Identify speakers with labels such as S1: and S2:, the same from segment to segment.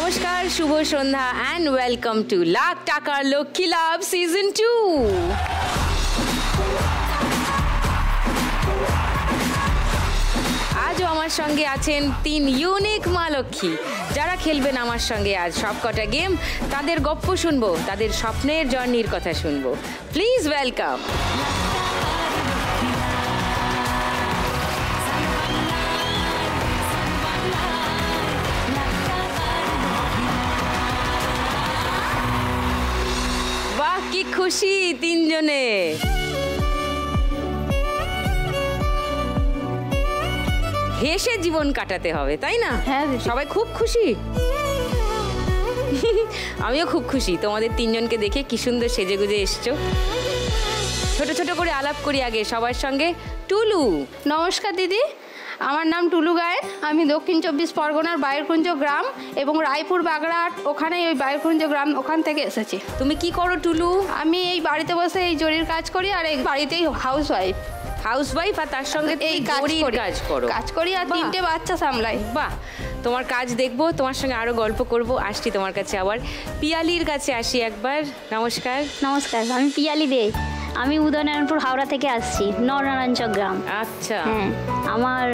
S1: নমস্কার, শুভ সন্ধ্যা and welcome to lakh টাকার লক্ষ্মী লাভ season 2। আজও আমার সঙ্গে আছেন 3 ইউনিক মা লক্ষ্মী, যারা খেলবেন আমার সঙ্গে আজ সবকটা গেম। তাদের গপ্প শুনবো, তাদের স্বপ্নের জার্নির কথা শুনবো। Please welcome. বাহ, কি খুশি তিনজনে। হেসে জীবন কাটাতে হবে, তাই না?
S2: হ্যাঁ,
S1: সবাই খুব খুশি। আমিও খুব খুশি তোমাদের তিনজনকে দেখে, কি সুন্দর সেজে গুজে এসছো। ছোট ছোট করে আলাপ করি আগে সবার সঙ্গে। টুলু।
S2: নমস্কার দিদি, আমার নাম টুলু গায়েন। আমি দক্ষিণ 24 পরগনার বাইরকুঞ্জ গ্রাম এবং রায়পুর বাগড়াহাট, ওখানে ওই বাইরকুঞ্জ গ্রাম, ওখান থেকে এসেছি।
S1: তুমি কি করো টুলু?
S2: আমি এই বাড়িতে বসে এই জরির কাজ করি, আর এই বাড়িতেই হাউসওয়াইফ।
S1: আর তার সঙ্গে
S2: এই কাজ করি আর 3টে বাচ্চা সামলাই।
S1: বাহ, তোমার কাজ দেখবো, তোমার সঙ্গে আরো গল্প করব। আসছি তোমার কাছে আবার। পিয়ালির কাছে আসি একবার। নমস্কার।
S3: নমস্কার, আমি পিয়ালি দে। আমি উদয়নারায়ণপুর হাওড়া থেকে আসছি, নরনারায়ণচক গ্রাম।
S1: আচ্ছা।
S3: হ্যাঁ, আমার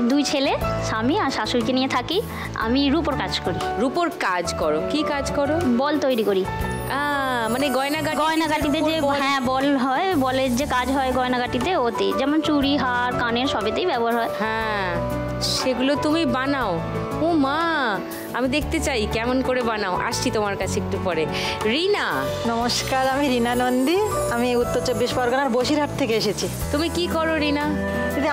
S3: 2 ছেলে, স্বামী আর শাশুড়িকে নিয়ে থাকি। আমি রূপোর কাজ করি।
S1: রূপোর কাজ করো? কি কাজ করো?
S3: বল তৈরি করি।
S1: মানে
S3: গয়নাগাটিতে যে, হ্যাঁ, বল হয়, বলের যে কাজ হয় গয়নাগাটিতে, ওতে যেমন চুড়ি, হার, কানের সবেতেই ব্যবহার হয়।
S1: হ্যাঁ, সেগুলো তুমি বানাও? ও মা, আমি দেখতে চাই কেমন করে বানাও। আসছি তোমার কাছে একটু পরে। রিনা।
S4: নমস্কার, আমি রিনা নন্দী। আমি উত্তর 24 পরগনার বসিরহাট থেকে এসেছি।
S1: তুমি কি করো রিনা?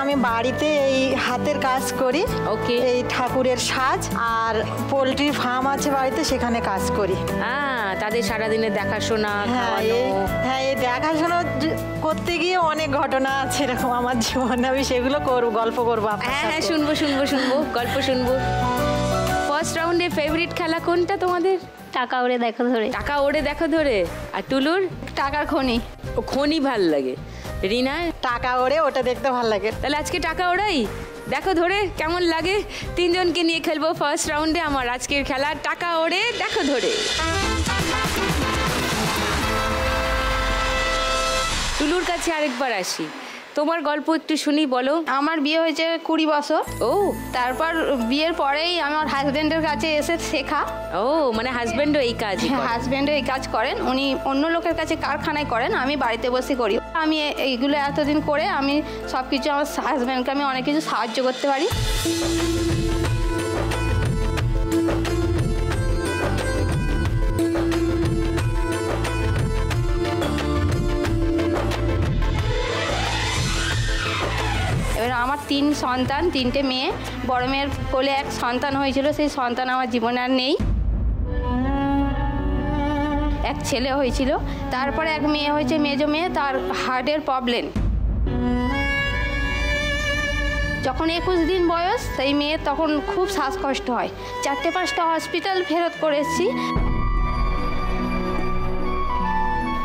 S4: আমি বাড়িতে এই হাতের কাজ করি।
S1: ওকে।
S4: এই ঠাকুরের সাজ আর পোলট্রি ফার্ম আছে বাড়িতে, সেখানে কাজ করি।
S1: তাদের সারাদিনে দেখাশোনা,
S4: হ্যাঁ, এই দেখাশোনা করতে গিয়ে অনেক ঘটনা আছে এরকম আমার জীবনে। আমি সেগুলো গল্প করবো।
S1: হ্যাঁ, শুনবো গল্প শুনবো। ফার্স্ট রাউন্ডে ফেভারিট খেলা কোনটা তোমাদের?
S3: টাকা ওড়ে দেখো ধরে।
S1: টাকা ওড়ে দেখো ধরে। আর টুলুর?
S2: টাকার খনি।
S1: খনি ভাল লাগে। রিনা?
S4: টাকা ওড়ে, ওটা দেখতে ভাল লাগে।
S1: তাহলে আজকে টাকা ওড়াই দেখো ধরে। কেমন লাগে? তিনজনকে নিয়ে খেলবো ফার্স্ট রাউন্ডে আমার আজকের খেলা টাকা ওড়ে দেখো ধরে। টুলুর কাছে আরেকবার আসি। তোমার গল্প একটু শুনি, বলো।
S2: আমার বিয়ে হয়েছে 20 বছর।
S1: ও,
S2: তারপর বিয়ের পরেই আমার হাজবেন্ডের কাছে এসে শেখা।
S1: ও, মানে হাজবেন্ডও এই কাজ?
S2: হাজবেন্ডও এই কাজ করেন। উনি অন্য লোকের কাছে কারখানায় করেন, আমি বাড়িতে বসে করি। আমি এইগুলো এতদিন করে আমি সব কিছু, আমার হাজবেন্ডকে আমি অনেক কিছু সাহায্য করতে পারি। এবার আমার 3 সন্তান, 3টে মেয়ে। বড় মেয়ের কোলে 1 সন্তান হয়েছিল, সেই সন্তান আমার জীবনে আর নেই। 1 ছেলে হয়েছিল, তারপরে 1 মেয়ে হয়েছে, মেজো মেয়ে। তার হার্টের প্রবলেম। যখন 21 দিন বয়স, সেই মেয়ের তখন খুব শ্বাসকষ্ট হয়। 4টে-5টা হসপিটাল ফেরত করেছি।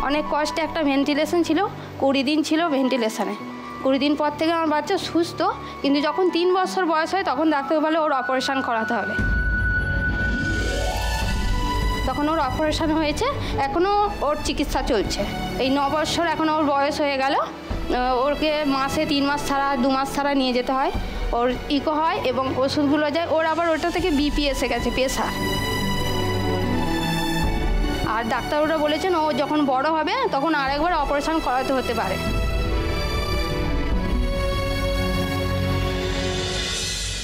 S2: অনেক কষ্টে একটা ভেন্টিলেশন ছিল, 20 দিন ছিল ভেন্টিলেশনে। 20 দিন পর থেকে আমার বাচ্চা সুস্থ, কিন্তু যখন 3 বছর বয়স হয় তখন ডাক্তার বলে ওর অপারেশন করাতে হবে। তখন ওর অপারেশন হয়েছে, এখনও ওর চিকিৎসা চলছে। এই 9 বছর এখন ওর বয়স হয়ে গেল। ওরকে মাসে 3 মাস ছাড়া, 2 মাস ছাড়া নিয়ে যেতে হয়। ওর ইকো হয় এবং ওষুধগুলো যায়। ওর আবার ওটা থেকে বিপি এসে গেছে, প্রেশার। আর ডাক্তাররা বলেছেন ও যখন বড় হবে তখন আরেকবার অপারেশন করাতে হতে পারে।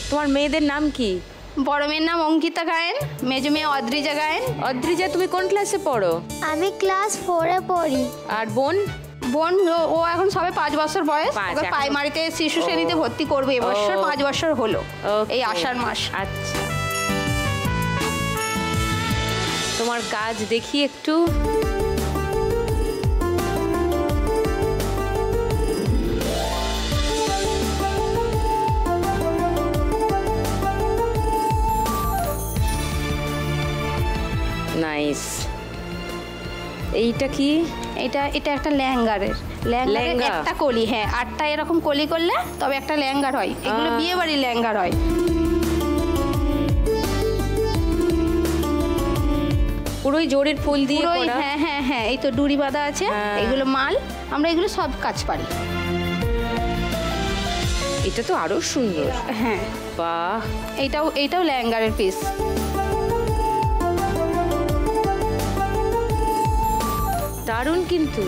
S1: তোমার মেয়েদের নাম কি?
S2: বড় মেয়ের নাম অঙ্কিতা গায়েন, মেজো মেয়ে অদ্রিজা গায়েন।
S1: অদ্রিজা, তুমি কোন ক্লাসে পড়ো?
S5: আমি ক্লাস 4-এ পড়ি।
S1: আর বোন?
S2: ও এখন সবে 5 বছর বয়স। ওকে প্রাইমারিতে শিশু শ্রেণীতে ভর্তি করবে এবছর। 5 বছর হলো এই আষাঢ় মাস।
S1: আচ্ছা, তোমার কাজ দেখি একটু। নাইস। এইটা কি?
S2: এটা একটা লেহেঙ্গারের একটা কলি। হ্যাঁ, 8টা এরকম কলি করলে তবে একটা লেহেঙ্গার হয়। এগুলো বিয়ে বাড়ির লেহেঙ্গার হয়।
S1: পুরোই জোরের ফুল দিয়ে
S2: পুরোই
S1: করা।
S2: হ্যাঁ হ্যাঁ হ্যাঁ, এই তো ডুরি বাঁধা আছে,
S1: হ্যাঁ।
S2: এগুলো মাল, আমরা এগুলো সব কাজ পারি।
S1: এটা তো আরো সুন্দর।
S2: হ্যাঁ,
S1: বাহ,
S2: এইটাও লেহেঙ্গারের পিস।
S1: দারুণ কিন্তু।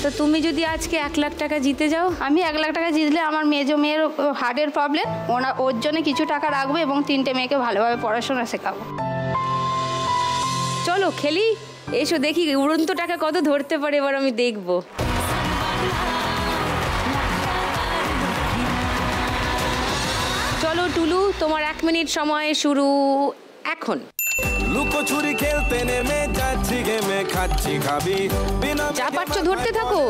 S1: তো তুমি যদি আজকে 1 লাখ টাকা জিতে যাও?
S2: আমি 1 লাখ টাকা জিতলে আমার মেয়ের হার্টের প্রবলেম, ওর জন্য কিছু টাকা রাখবো এবং 3টে মেয়েকে ভালোভাবে পড়াশোনা শেখাবো।
S1: চলো খেলি, এসো দেখি উড়ন্ত টাকা কত ধরতে পারে, এবার আমি দেখবো। চলো টুলু, তোমার 1 মিনিট সময় শুরু এখন।
S6: লুকোচুরি খেলতে নেমে যাচ্ছি গেমে, খাচ্ছি খাবি বিনা
S1: যা পারছো ধরতে থাকো,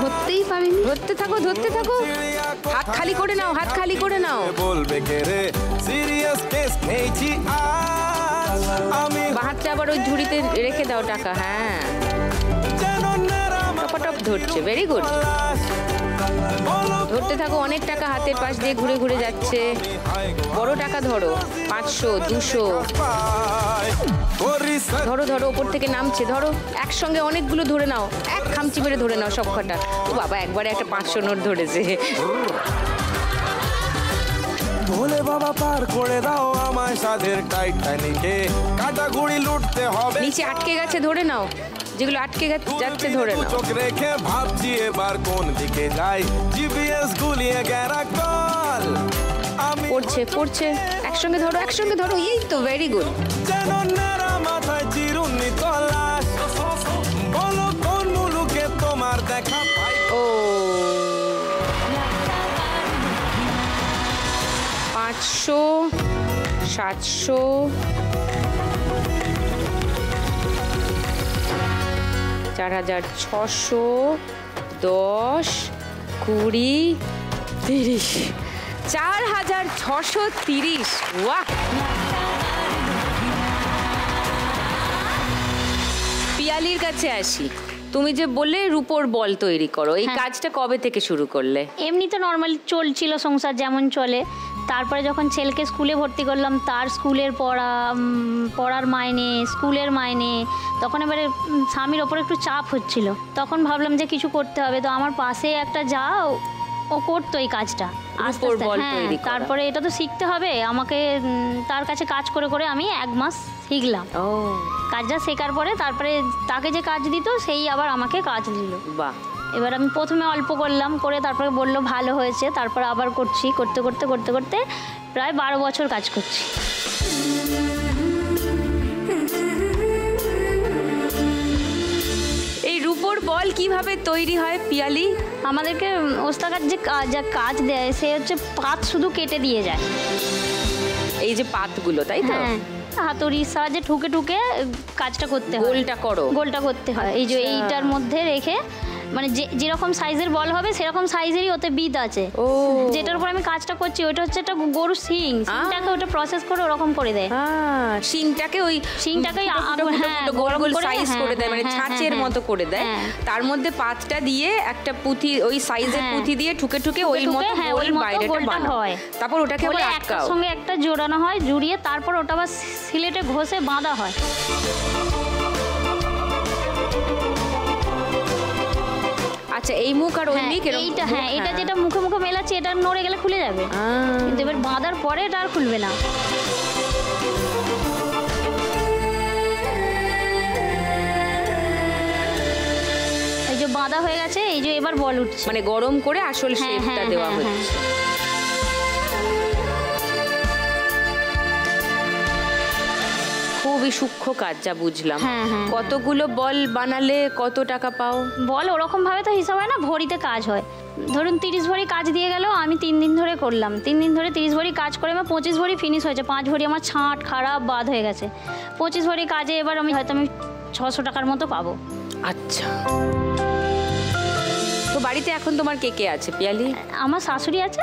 S2: ধরতেই পারিনি।
S1: ধরতে থাকো, ধরতে থাকো। হাত খালি করে নাও, হাত খালি করে নাও।
S6: বলবে কে রে সিরিয়াস কেস খেয়েছি আজ আমি,
S1: হাতটা আবার ওই ঝুড়িতে রেখে দাও টাকা। হ্যাঁ,
S6: যেন
S1: টপাটপ ধরছে, ভেরি গুড। ধরতে থাকো, অনেক টাকা হাতের পাশ দিয়ে ঘুরে ঘুরে যাচ্ছে। বড় টাকা ধরো, 500, 200 ধরো ধরো, ওপর থেকে নামছে, ধরো একসঙ্গে অনেকগুলো ধরে নাও, এক খামচি মেরে ধরে নাও সব কটা। ও বাবা, একবারে একটা 500 নোট ধরেছে।
S6: ভোলে বাবা পার করে দাও আমায় সাধের টাইটানিকে, কাটাগুড়ি লুটতে হবে।
S1: নিচে আটকে গেছে, ধরে নাও, যেগুলো আটকে যাচ্ছে ধরে নাও।
S6: চোখ রেখে ভাবছি এবার কোন দিকে যাই, জিপিএস গুলিয়ে গেরা কল আমি
S1: পড়ছে পড়ছে, একসঙ্গে ধরো, একসঙ্গে ধরো, এই তো ভেরি গুড।
S6: যেন নেরা মাথায় চিরুনি তলাশ, বলো কোন মুলুকে তোমার দেখা পাই।
S1: ও 500, 700, 4600, 10, 20, 30, 4630। ওয়াহ! পিয়ালির কাছে আসি। তুমি যে বললে রূপোর বল তৈরি করো, এই কাজটা কবে থেকে শুরু করলে?
S3: এমনি তো নর্মালি চলছিল সংসার যেমন চলে। তারপরে যখন ছেলেকে স্কুলে ভর্তি করলাম, তার স্কুলের পড়ার মাইনে, স্কুলের মাইনে, তখন এবারে স্বামীর ওপর একটু চাপ হচ্ছিল। তখন ভাবলাম যে কিছু করতে হবে। তো আমার পাশে একটা ও করতো এই কাজটা আস্তে আস্তে। হ্যাঁ, তারপরে এটা তো শিখতে হবে আমাকে। তার কাছে কাজ করে করে আমি 1 মাস শিখলাম।
S1: ও,
S3: কাজটা শেখার পরে তারপরে তাকে যে কাজ দিত সেই আবার আমাকে কাজ দিল।
S1: বাহ!
S3: এবার আমি প্রথমে অল্প করলাম, করে তারপরে বললো ভালো হয়েছে, তারপর আবার করছি, করতে করতে করতে করতে প্রায় 12 বছর কাজ করছি।
S1: এই রূপোর বল কিভাবে তৈরি হয় পিয়ালি?
S3: আমাদেরকে ওস্তাকার যা কাজ দেয় সে হচ্ছে পাত শুধু কেটে দিয়ে যায়।
S1: এই যে পাতগুলো, তাই তো?
S3: হ্যাঁ, হাতুড়ির সাহায্যে ঠুকে ঠুকে কাজটা করতে হয়, গোলটা করতে হয়। এই যে এইটার মধ্যে রেখে, মানে যেরকম সাইজের বল হবে সেরকম সাইজেরই ওতে বিট আছে। যেটার উপর আমি কাজটা করছি ওইটা হচ্ছে একটা গরুর শিংটাকে ওটা প্রসেস করে ওরকম করে দেয়।
S1: শিংটাকে গোল গোল সাইজ করে দেয়, মানে ছাঁচের মতো করে দেয়। তার মধ্যে পাতটা দিয়ে একটা পুঁথি, ওই সাইজের পুঁথি দিয়ে ঠুকে ঠুকে ওই মতো গোল বাইরেটা বানানো হয়। তারপর ওটাকে আবার
S3: একটার সঙ্গে একটা জোড়ানো হয়, জুড়িয়ে তারপর ওটা আবার সিলেটে ঘষে বাঁধা হয়।
S1: আচ্ছা, এই মুখ আর ওই মুখ
S3: এইটা, হ্যাঁ, এটা যেটা মুখে মুখে মেলাচ্ছি এটা নড়ে গেলে খুলে যাবে, কিন্তু এবার বাঁধার পরে এটা আর খুলবে না। এই যে বাঁধা হয়ে গেছে, এই যে এবার বল উঠছে,
S1: মানে গরম করে আসল শেপটা দেওয়া হচ্ছে। খুবই সূক্ষ্ম কাজ, যা বুঝলাম। কতগুলো বল বানালে কত টাকা পাও?
S3: বল ওরকম ভাবে তো হিসাব হয় না, ভরিতে কাজ হয়। ধরুন 30 ভরি কাজ দিয়ে গেল, আমি 3 দিন ধরে করলাম, 3 দিন ধরে 30 ভরি কাজ করে আমার 25 ভরি ফিনিশ হয়েছে। 5 ভরি আমার ছাঁট খারাপ বাদ হয়ে গেছে। 25 ভরি কাজে এবার আমি 600 টাকার মতো পাবো।
S1: আচ্ছা, তো বাড়িতে এখন তোমার কে কে আছে পিয়ালি?
S3: আমার শাশুড়ি আছে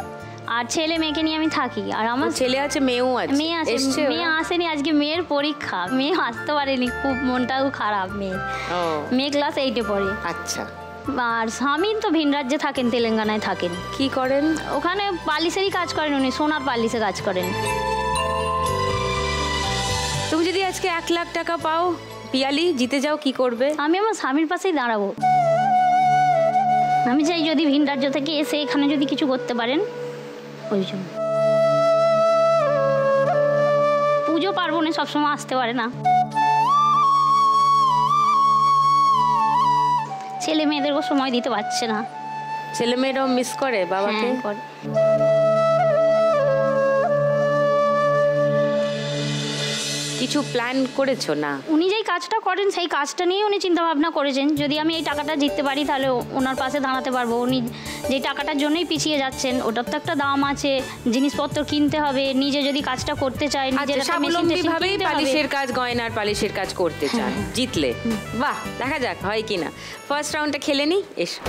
S3: আর ছেলে মেয়েকে নিয়ে আমি থাকি। আর আমার
S1: ছেলে আছে, মেয়েও আছে?
S3: মেয়ে আছে, মেয়ে আসেনি, আজকে মেয়ের পরীক্ষা, মেয়ে আসতে পারেনি, খুব মনটাও খারাপ। মেয়ে ক্লাস 8-এ পড়ে।
S1: আচ্ছা,
S3: আর স্বামী তো ভিন রাজ্যে থাকেন, তেলেঙ্গানায় থাকেন।
S1: কি করেন?
S3: ওখানে পালিশেরই কাজ করেন উনি, সোনার পালিশে কাজ করেন।
S1: তুমি যদি আজকে 1 লাখ টাকা পাও পিয়ালি, জিতে যাও, কি করবে?
S3: আমি আমার স্বামীর পাশেই দাঁড়াবো। আমি চাই যদি ভিন রাজ্য থেকে এসে এখানে যদি কিছু করতে পারেন, ওই জন্য। পুজো পার্বণে সবসময় আসতে পারে না, ছেলে মেয়েদেরও সময় দিতে পারছে না।
S1: ছেলে মেয়েরাও মিস করে বাবাকে?
S3: করে।
S1: কিছু প্ল্যান করেছো না?
S3: উনি যেই কাজটা করেন সেই কাজটা নিয়ে উনি চিন্তা ভাবনা করেছেন, যদি আমি এই টাকাটা জিততে পারি তাহলে ওনার পাশে দাঁড়াতে পারবো। উনি যেই টাকাটার জন্যই পিছিয়ে যাচ্ছেন, ওটার তো একটা দাম আছে, জিনিসপত্র কিনতে হবে। নিজে যদি কাজটা করতে চাই, নিজের
S1: স্বাবলম্বীভাবেই পালিশের কাজ, গয়নার পালিশের কাজ করতে চান, জিতলে বাহ, দেখা যাক হয় কিনা। ফার্স্ট রাউন্ডটা খেলে নি, এসো।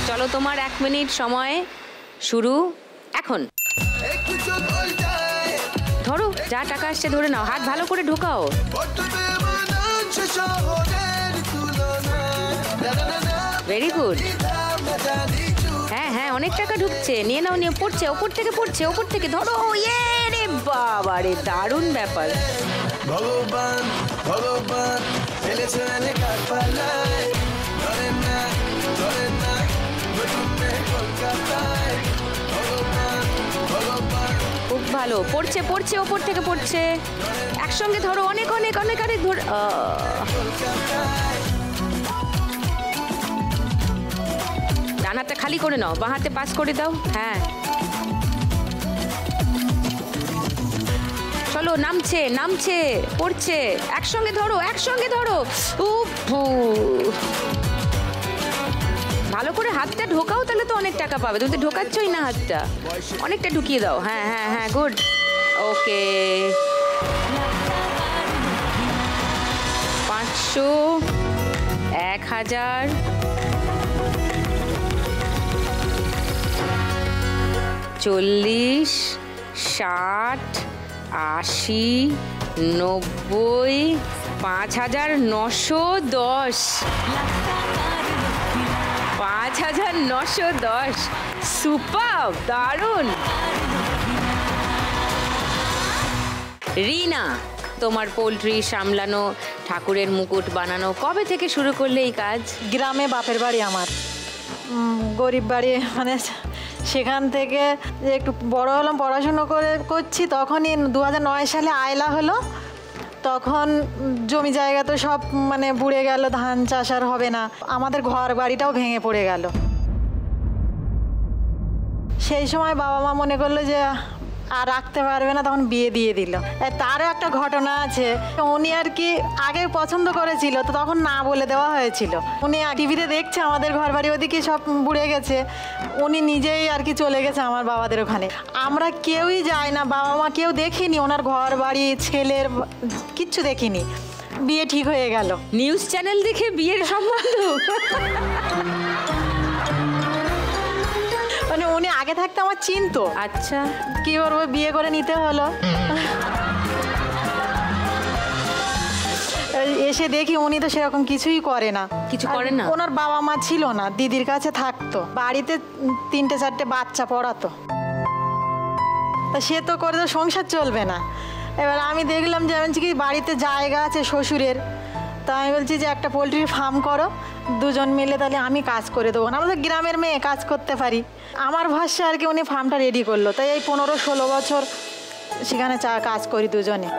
S1: চলো, তোমার 1 মিনিট সময় শুরু এখন। ধরো, যা টাকা আসছে ধরে নাও, হাত ভালো করে ঢোকাও। Very good. হ্যাঁ হ্যাঁ, অনেক টাকা ঢুকছে, নিয়ে নাও, নিয়ে পড়ছে, ওপর থেকে পড়ছে, ওপর থেকে ধরো। ইয়ে রে বাবা রে, দারুণ ব্যাপার। ভগবান ভগবান খুব ভালো, পড়ছে পড়ছে, ওপর থেকে পড়ছে, একসঙ্গে ধরো, অনেক অনেক অনেক, আরে ধর। ডান হাতটা খালি করে নাও, বাঁ হাতে পাস করে দাও। হ্যাঁ, চলো, নামছে নামছে, পড়ছে, একসঙ্গে ধরো, একসঙ্গে ধরো। ভালো করে হাতটা ঢোকাও, তাহলে তো অনেক টাকা পাবে। তুমি তো ঢোকাচ্ছই না হাতটা, অনেকটা ঢুকিয়ে দাও। হ্যাঁ হ্যাঁ হ্যাঁ, গুড, ওকে। 500, 1000, 40, 60, 80, 90, 5910। 5910, সুপার, দারুণ। রিনা, তোমার পোলট্রি সামলানো, ঠাকুরের মুকুট বানানো কবে থেকে শুরু করলে এই কাজ?
S4: গ্রামে বাপের বাড়ি আমার, গরিব বাড়ি, মানে সেখান থেকে যে একটু বড় হলাম, পড়াশুনো করছি, তখনই 2009 সালে আয়লা হলো। তখন জমি জায়গা তো সব মানে বুড়ে গেল, ধান চাষ আর হবে না, আমাদের ঘর বাড়িটাও ভেঙে পড়ে গেল। সেই সময় বাবা মা মনে করলো যে আর রাখতে পারবে না, তখন বিয়ে দিয়ে দিল। তারও একটা ঘটনা আছে, উনি আর কি আগে পছন্দ করেছিল, তো তখন না বলে দেওয়া হয়েছিল। উনি টিভিতে দেখছে আমাদের ঘর বাড়ি ওদিকে সব বুড়ে গেছে, উনি নিজেই আর কি চলে গেছে আমার বাবাদের ওখানে। আমরা কেউই যাই না, বাবা মা কেউ দেখিনি ওনার ঘর বাড়ি, ছেলের কিচ্ছু দেখিনি। বিয়ে ঠিক হয়ে গেল।
S1: নিউজ চ্যানেল দেখে বিয়ের সম্বন্ধ?
S4: মানে উনি আগে থাকতে আমার চিনতো।
S1: আচ্ছা,
S4: কি করবো, বিয়ে করে নিতে হলো। এসে দেখি উনি তো সেরকম কিছুই করে না,
S1: কিছু করে না।
S4: ওনার বাবা মা ছিল না, দিদির কাছে থাকতো, বাড়িতে 3-4টে বাচ্চা পড়াতো, তা সে তো করে তো সংসার চলবে না। এবার আমি দেখলাম যে কি বাড়িতে জায়গা আছে শ্বশুরের, তা আমি বলছি যে একটা পোলট্রির ফার্ম করো, দুজন মিলে, তাহলে আমি কাজ করে দেবো না, আমাদের গ্রামের মেয়ে কাজ করতে পারি। আমার ভাষ্যে আর কি উনি ফার্মটা রেডি করলো, তাই এই 15-16 বছর সেখানে কাজ করি দুজনে।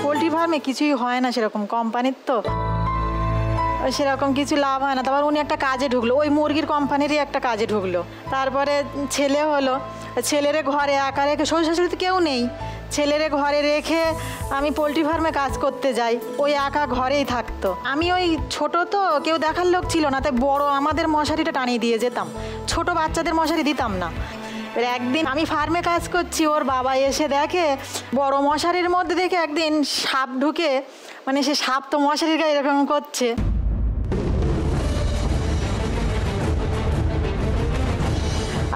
S4: পোলট্রি ফার্মে কিছুই হয় না সেরকম, কোম্পানির তো সেরকম কিছু লাভ হয় না। তারপর উনি একটা কাজে ঢুকলো, ওই মুরগির কোম্পানিরই একটা কাজে ঢুকলো। তারপরে ছেলে হলো, ছেলেরে ঘরে একা রেখে, শ্বশুর শাশুড়ি তো কেউ নেই, ছেলেরে ঘরে রেখে আমি পোলট্রি ফার্মে কাজ করতে যাই, ওই একা ঘরেই থাকতো। আমি ওই ছোট তো, কেউ দেখার লোক ছিল না, তাই বড় আমাদের মশারিটা টানিয়ে দিয়ে যেতাম, ছোট বাচ্চাদের মশারি দিতাম না। একদিন আমি ফার্মে কাজ করছি, ওর বাবা এসে দেখে বড় মশারির মধ্যে, দেখে একদিন সাপ ঢুকে, মানে সে সাপ তো মশারির গায়ে এরকম করছে।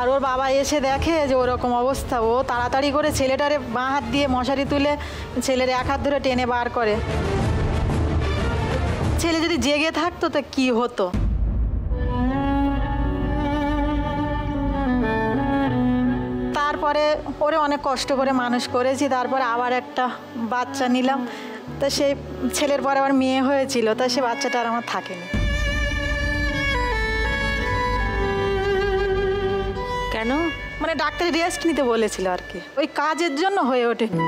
S4: আর ওর বাবা এসে দেখে যে ওরকম অবস্থা, ও তাড়াতাড়ি করে ছেলেটারে বাঁ হাত দিয়ে মশারি তুলে ছেলের এক হাত ধরে টেনে বার করে। ছেলে যদি জেগে থাকতো তা কি হতো। তারপরে ওরে অনেক কষ্ট করে মানুষ করেছি, তারপরে আবার একটা বাচ্চা নিলাম। তা সেই ছেলের পরে আবার মেয়ে হয়েছিল, তা সে বাচ্চাটা আর আমার থাকেনি।
S1: কেন?
S4: মানে ডাক্তার রেস্ট নিতে বলেছিল আর কি, ওই কাজের জন্য হয়ে ওঠেনি।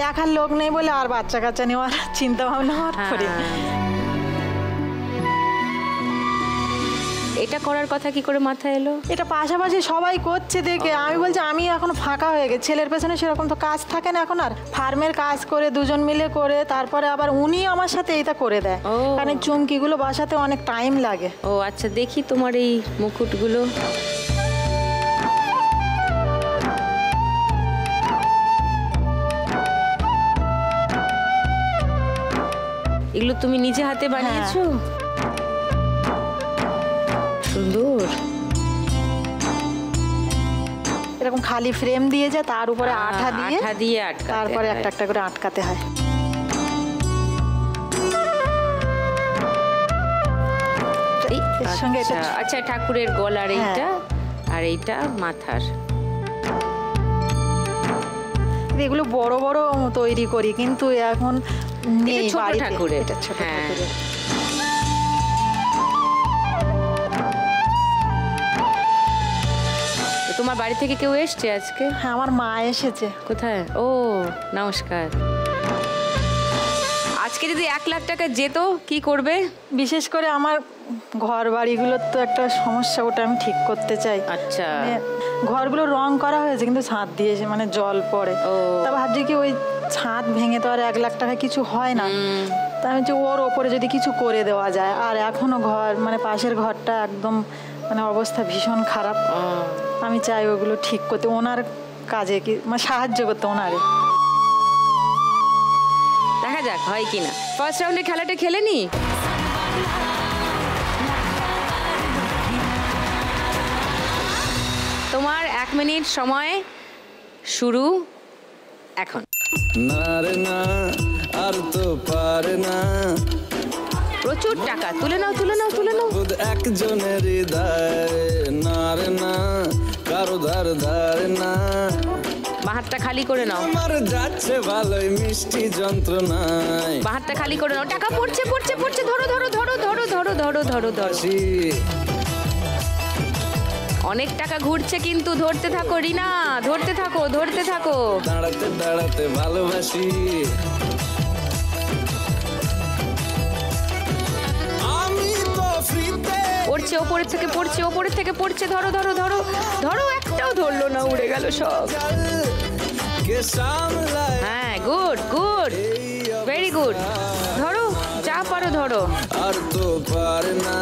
S4: দেখার লোক নেই বলে আর বাচ্চা কাচ্চা নেওয়ার চিন্তা ভাবনা করি।
S1: এটা করার কথা কি করে মাথায় এলো?
S4: এটা পাশাপাশি সবাই করছে দেখে আমি বলছি আমি এখন ফাঁকা হয়ে গেছি, ছেলের পেছনে সেরকম তো কাজ থাকে না এখন, আর ফার্মের কাজ করে দুজন মিলে করে তারপরে আবার উনি আমার সাথে এটা করে দেয়, কারণ চুমকিগুলো বাসাতে অনেক টাইম লাগে।
S1: ও আচ্ছা, দেখি তোমার এই মুকুটগুলো। এগুলো তুমি নিজে হাতে বানিয়েছো? সুন্দর।
S4: এরকম খালি ফ্রেম দিয়ে যায়, তার উপরে আঠা দিয়ে তারপরে একটা একটা করে আটকাতে হয়।
S1: আচ্ছা, ঠাকুরের গলার এইটা আর এইটা মাথার।
S4: এগুলো বড় বড় তৈরি করি, কিন্তু এখন নেই
S1: ছোট
S4: বাড়িতে।
S1: ঠাকুরের।
S4: এটা ছোট ঠাকুরের।
S1: তোমার বাড়ি থেকে কেউ এসছে আজকে?
S4: হ্যাঁ, আমার মা এসেছে।
S1: কোথায়? ও নমস্কার। আজকে যদি 1 লাখ টাকা যেত কি করবে?
S4: বিশেষ করে আমার ঘর বাড়িগুলোর তো একটা সমস্যা, ওটা আমি ঠিক করতে চাই।
S1: আচ্ছা।
S4: ঘরগুলো রং করা হয়েছে কিন্তু ছাদ দিয়েছে, মানে জল পড়ে। তা ভাবছি কি ওই ছাদ ভেঙে তো আর 1 লাখ টাকা কিছু হয় না, তা আমি ওর ওপরে যদি কিছু করে দেওয়া যায়। আর এখনো ঘর মানে পাশের ঘরটা একদম মানে অবস্থা ভীষণ খারাপ, আমি চাই ওগুলো ঠিক করতে, ওনার কাজে কি মানে সাহায্য করতে ওনারে।
S1: দেখা যাক হয় কিনা। ফার্স্ট রাউন্ডে খেলাটা খেলে নি। তোমার 1 মিনিট সময় শুরু এখন।
S6: না রে না, আর তো পারে না।
S1: প্রচুর টাকা, তুলে নাও তুলে নাও তুলে নাও।
S6: একজনের হৃদয় না রে না, কারো ধার ধার না।
S1: বাহাতটা খালি করে নাও।
S6: আমার যাচ্ছে ভালোই মিষ্টি যন্ত্রণায়।
S1: বাহাতটা খালি করে নাও। টাকা পড়ছে পড়ছে পড়ছে, ধরো ধরো ধরো ধরো ধরো ধরো ধরো ধরো। অনেক টাকা ঘুরছে কিন্তু, ধরতে থাকো রিনা, ধরতে থাকো ধরতে থাকো।
S6: দাঁড়াতে দাঁড়াতে ভালোবাসি, আমি তো ফ্রিতে।
S1: পড়ছে ওপরের থেকে পড়ছে, ওপরের থেকে পড়ছে, ধরো ধরো ধরো ধরো। একটাও ধরলো না, উড়ে গেল সব। হ্যাঁ, গুড গুড, ভেরি গুড। ধরো যা পারো ধরো।
S6: আর তো পারে না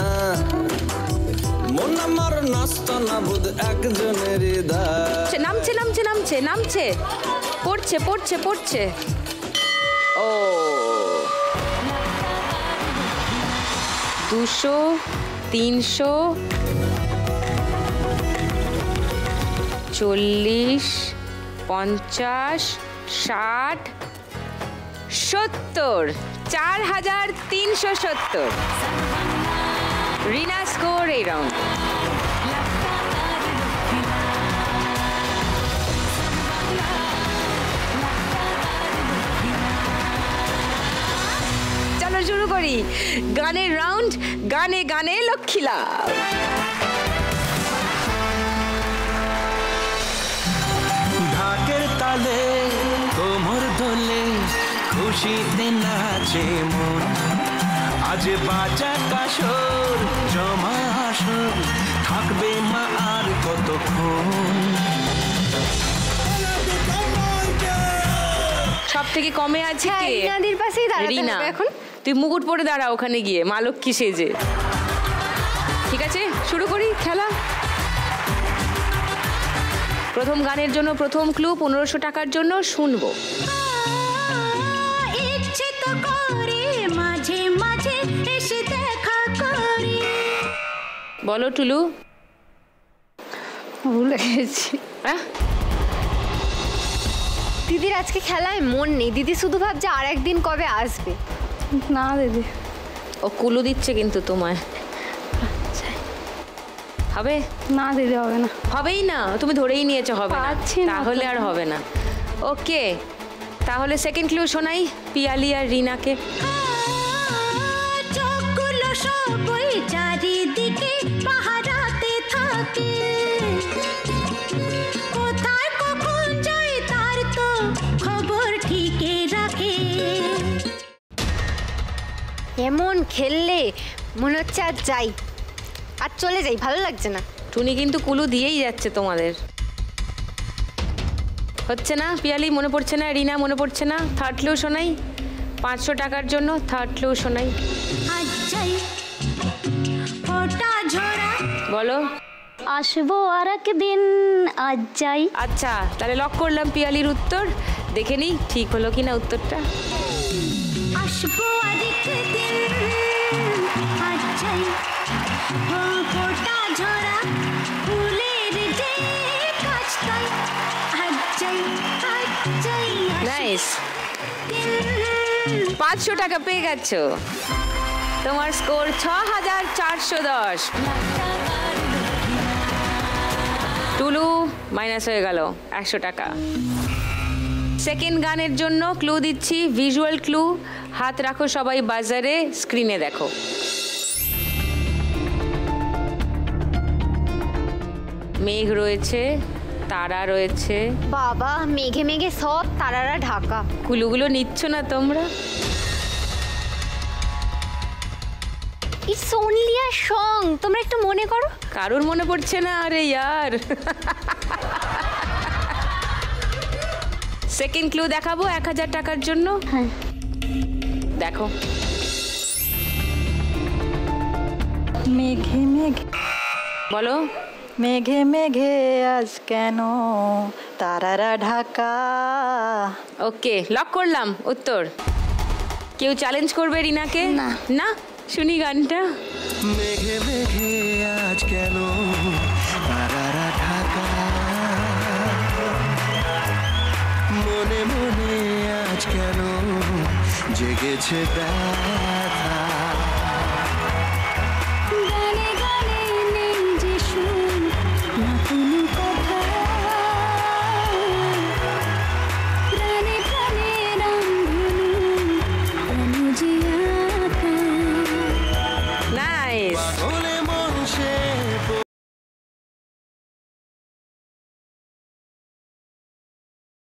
S6: মন আমার নাস্তা না বুধ একজনের হৃদয়।
S1: নামছে নামছে নামছে নামছে, পড়ছে পড়ছে পড়ছে। ও 200, 300, 40, 50, 60, 70, 4370। রিনা স্কোর এই রাউন্ড। চলো শুরু করি গানের রাউন্ড। গানে গানে লক্ষ্মী লাভ।
S6: ঢাকের তালে কোমর দোলে খুশিতে নাচে মন। আজ বাজা কাশর জমা আসর, থাকবে মা আর কতক্ষণ।
S1: সব থেকে কমে আছে কে?
S2: রিনাদির পাশেই দাঁড়াতে হবে এখন।
S1: তুই মুকুট পরে দাঁড়া ওখানে গিয়ে, মা লক্ষ্মী সেজে। ঠিক আছে, শুরু করি খেলা। প্রথম গানের জন্য প্রথম ক্লু 1500 টাকার জন্য শুনবো।
S7: ইচ্ছে তো করে মাঝে মাঝে এসে দেখা করি।
S1: বলো টুলু।
S2: ভুলে গেছি।
S8: দিদির আজকে খেলায় মন নেই, দিদি শুধু ভাবছে আর একদিন কবে আসবে।
S2: না দিদি,
S1: ও কুলু দিচ্ছে কিন্তু তোমায়। হবে
S2: না দিদি, হবে না।
S1: হবেই না, তুমি ধরেই নিয়েছো হবে না,
S2: পারছি না
S1: তাহলে
S2: তো।
S1: আর হবে না। ওকে, তাহলে সেকেন্ড ক্লু শোনাই পিয়ালি আর রিনাকে।
S7: চোখগুলো সবই চারিদিকে পাহারাতে থাকে, কোথায় কখন যায় তার তো খবর ঠিকই রাখে।
S8: এমন খেললে মনে হচ্ছে আর যাই, আর চলে যাই, ভালো লাগছে না।
S1: টুনি কিন্তু কুলু দিয়েই যাচ্ছে তোমাদের। হচ্ছে না পিয়ালি, মনে পড়ছে না? রিনা মনে পড়ছে না? থার্ড ক্লু শোনাই 500 টাকার জন্য। থার্ড ক্লু শোনাই।
S7: আজ যাই ফোটা ঝরা।
S1: বলো।
S3: আসবো আর একদিন, আজ যাই।
S1: আচ্ছা, তাহলে লক করলাম পিয়ালির উত্তর। দেখে নিই ঠিক হলো কিনা উত্তরটা।
S7: আসবো আরেকদিন, আজ যাই ফোটা ঝরা ফুলের যে কাছটাই। আজ যাই, আজ যাই।
S1: নাইস, 500 টাকা পেয়ে গেছো। তোমার স্কোর 6410। টুলু মাইনাস হয়ে গেল 100 টাকা। সেকেন্ড গানের জন্য ক্লু দিচ্ছি, ভিজুয়াল ক্লু। হাত রাখো সবাই বাজারে, স্ক্রিনে দেখো। মেঘ রয়েছে, তারা রয়েছে।
S8: বাবা, মেঘে মেঘে সব তারারা ঢাকা।
S1: কুলুগুলো নিচ্ছ না তোমরা?
S8: ইটস অনলি আ সং, তোমরা একটু মনে করো।
S1: কারোর মনে পড়ছে না? আরে ইয়ার। সেকেন্ড ক্লু দেখাবো 1000 টাকার জন্য।
S3: হ্যাঁ,
S1: দেখো।
S4: মেঘে মেঘে,
S1: বলো।
S4: মেঘে মেঘে আজ কেন তারারা ঢাকা।
S1: ওকে, লক করলাম উত্তর। কেউ চ্যালেঞ্জ করবে রিনাকে?
S2: না।
S1: না, শুনি গানটা।
S6: মেঘে মেঘে আজ কেন তারারা ঢাকা, মনে মনে আজ কেন জেগেছে ব্যথা।